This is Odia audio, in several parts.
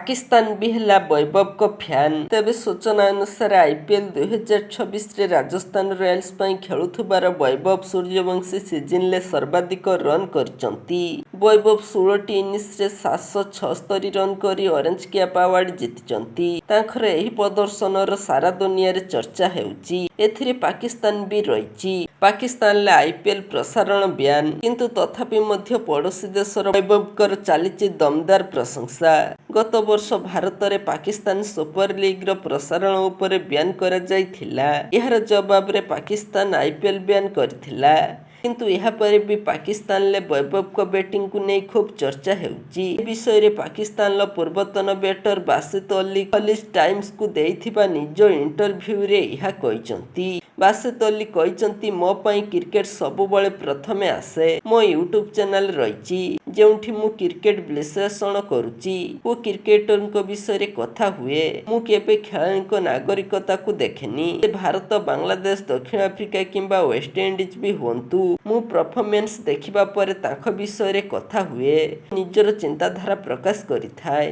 ପାକିସ୍ତାନ ବି ହେଲା ବୈଭବଙ୍କ ଫ୍ୟାନ୍। ତେବେ ସୂଚନା ଅନୁସାରେ IPL 2026ରେ ରାଜସ୍ଥାନ ରୟାଲ୍ସ ପାଇଁ ଖେଳୁଥିବାର ବୈଭବ ସୂର୍ଯ୍ୟବଂଶୀ ସିଜିନ୍ରେ ସର୍ବାଧିକ ରନ୍ କରିଛନ୍ତି। ବୈଭବ 16ଟି ଇନିଂସରେ 776 ରନ୍ କରି ଅରେଞ୍ଜ କ୍ୟାପ୍ ଆୱାର୍ଡ ଜିତିଛନ୍ତି। ତାଙ୍କର ଏହି ପ୍ରଦର୍ଶନର ସାରା ଦୁନିଆରେ ଚର୍ଚ୍ଚା ହେଉଛି। ଏଥିରେ ପାକିସ୍ତାନ ବି ରହିଛି। ପାକିସ୍ତାନରେ IPL ପ୍ରସାରଣ ବ୍ୟାନ୍, କିନ୍ତୁ ତଥାପି ମଧ୍ୟ ପଡ଼ୋଶୀ ଦେଶର ବୈଭବଙ୍କର ଚାଲିଛି ଦମଦାର ପ୍ରଶଂସା। ଗତ ବର୍ଷ ଭାରତରେ ପାକିସ୍ତାନ ସୁପର ଲିଗ୍ର ପ୍ରସାରଣ ଉପରେ ବ୍ୟାନ୍ କରାଯାଇଥିଲା। ଏହାର ଜବାବରେ ପାକିସ୍ତାନ IPL ବ୍ୟାନ୍ କରିଥିଲା। କିନ୍ତୁ ଏହାପରେ ବି ପାକିସ୍ତାନରେ ବୈଭବଙ୍କ ବ୍ୟାଟିଂକୁ ନେଇ ଖୁବ୍ ଚର୍ଚ୍ଚା ହେଉଛି। ଏ ବିଷୟରେ ପାକିସ୍ତାନର ପୂର୍ବତନ ବ୍ୟାଟର ବାସିତ ଅଲି ଖଲିଜ ଟାଇମ୍ସକୁ ଦେଇଥିବା ନିଜ ଇଣ୍ଟରଭ୍ୟୁରେ ଏହା କହିଛନ୍ତି। ବାସିତ ଅଲି କହିଛନ୍ତି, ମୋ ପାଇଁ କ୍ରିକେଟ ସବୁବେଳେ ପ୍ରଥମେ ଆସେ। ମୋ ୟୁଟ୍ୟୁବ ଚ୍ୟାନେଲ ରହିଛି, ଯେଉଁଠି ମୁଁ କ୍ରିକେଟ ବିଶ୍ଳେଷଣ କରୁଛି ଓ କ୍ରିକେଟରଙ୍କ ବିଷୟରେ କଥା ହୁଏ। ମୁଁ କେବେ ଖେଳାଳିଙ୍କ ନାଗରିକତାକୁ ଦେଖେନି। ସେ ଭାରତ, ବାଂଲାଦେଶ, ଦକ୍ଷିଣ ଆଫ୍ରିକା କିମ୍ବା ୱେଷ୍ଟଇଣ୍ଡିଜ ବି ହୁଅନ୍ତୁ, ମୁଁ ପରଫର୍ମାନ୍ସ ଦେଖିବା ପରେ ତାଙ୍କ ବିଷୟରେ କଥା ହୁଏ, ନିଜର ଚିନ୍ତାଧାରା ପ୍ରକାଶ କରିଥାଏ।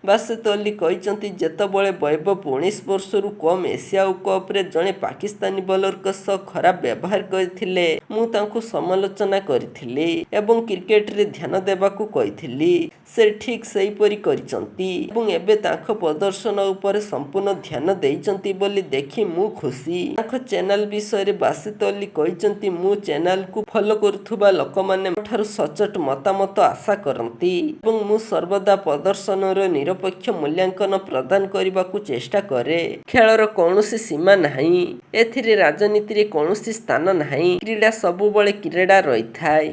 ବାସିତ ଅଲି କହିଛନ୍ତି, ଯେତେବେଳେ ବୈଭବ 19 ବର୍ଷରୁ କମ୍ ଏସିଆ କପ୍ରେ ଜଣେ ପାକିସ୍ତାନୀ ବୋଲରଙ୍କ ସହ ଖରାପ ବ୍ୟବହାର କରିଥିଲେ, ମୁଁ ତାଙ୍କୁ ସମାଲୋଚନା କରିଥିଲି ଏବଂ କ୍ରିକେଟରେ ଧ୍ୟାନ ଦେବାକୁ କହିଥିଲି। ସେ ଠିକ୍ ସେହିପରି କରିଛନ୍ତି ଏବଂ ଏବେ ତାଙ୍କ ପ୍ରଦର୍ଶନ ଉପରେ ସମ୍ପୂର୍ଣ୍ଣ ଧ୍ୟାନ ଦେଇଛନ୍ତି ବୋଲି ଦେଖି ମୁଁ ଖୁସି। ତାଙ୍କ ଚ୍ୟାନେଲ ବିଷୟରେ ବାସିତ ଅଲି କହିଛନ୍ତି, ମୁଁ ଚ୍ୟାନେଲକୁ ଫଲୋ କରୁଥିବା ଲୋକମାନେ ମୋ ଠାରୁ ସଚ୍ଚୋଟ ମତାମତ ଆଶା କରନ୍ତି ଏବଂ ମୁଁ ସର୍ବଦା ପ୍ରଦର୍ଶନର ନିରପେକ୍ଷ ମୂଲ୍ୟାଙ୍କନ ପ୍ରଦାନ କରିବାକୁ ଚେଷ୍ଟା କରେ। ଖେଳର କୌଣସି ସୀମା ନାହିଁ, ଏଥିରେ ରାଜନୀତିରେ କୌଣସି ସ୍ଥାନ ନାହିଁ। କ୍ରୀଡ଼ା ସବୁବେଳେ କ୍ରୀଡ଼ା ରହିଥାଏ।